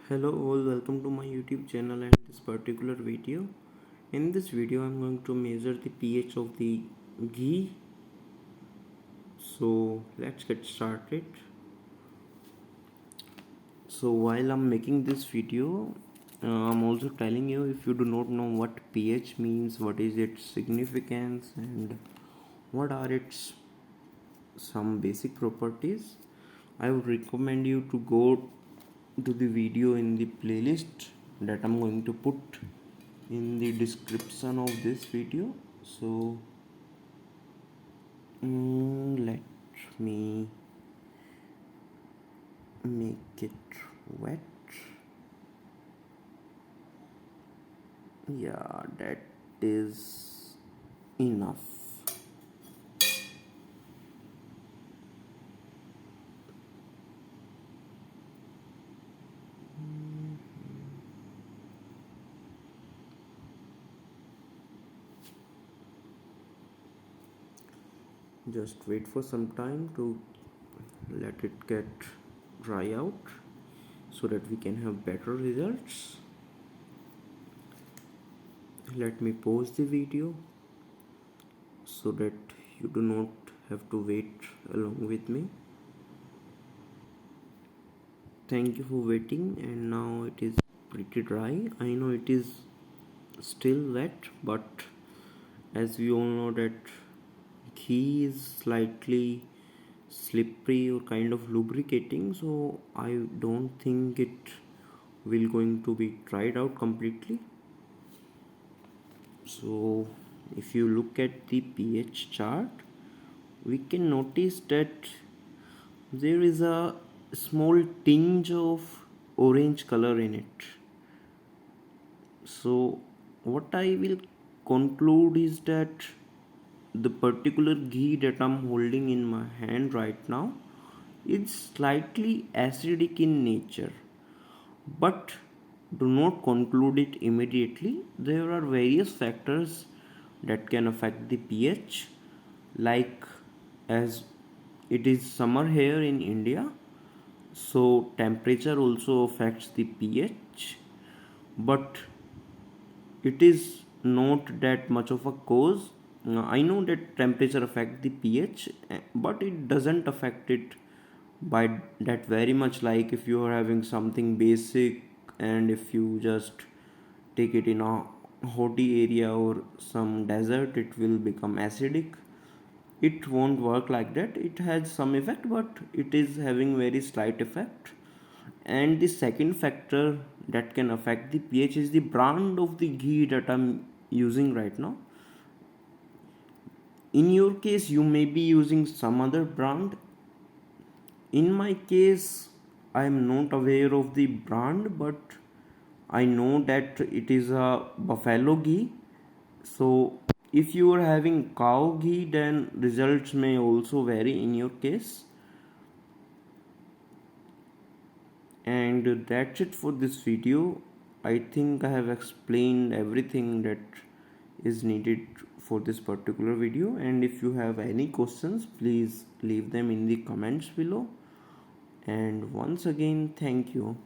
Hello all, welcome to my YouTube channel and this particular video. In this video I'm going to measure the pH of the ghee. So let's get started. So while I'm making this video, I'm also telling you, if you do not know what pH means, what is its significance and what are its some basic properties, I would recommend you to go to the video in the playlist that I'm going to put in the description of this video. So let me make it wet. Yeah, that is enough. Just wait for some time to let it get dry out so that we can have better results. Let me pause the video so that you do not have to wait along with me. Thank you for waiting, and now it is pretty dry. I know it is still wet, but as we all know that ghee is slightly slippery or kind of lubricating, so I don't think it will going to be dried out completely. So if you look at the pH chart, we can notice that there is a small tinge of orange color in it. So what I will conclude is that the particular ghee that I'm holding in my hand right now is slightly acidic in nature, but do not conclude it immediately. There are various factors that can affect the pH, like as it is summer here in India, so temperature also affects the pH, but it is not that much of a cause. I know that temperature affect the pH, but it doesn't affect it by that very much. Like if you are having something basic and if you just take it in a hotty area or some desert, it will become acidic. It won't work like that. It has some effect, but it is having very slight effect. And the second factor that can affect the pH is the brand of the ghee that I'm using right now. In your case, you may be using some other brand. In my case, I am not aware of the brand, but I know that it is a buffalo ghee. So if you are having cow ghee, then results may also vary in your case. And that's it for this video. I think I have explained everything that is needed for this particular video, and if you have any questions, please leave them in the comments below. And once again, thank you.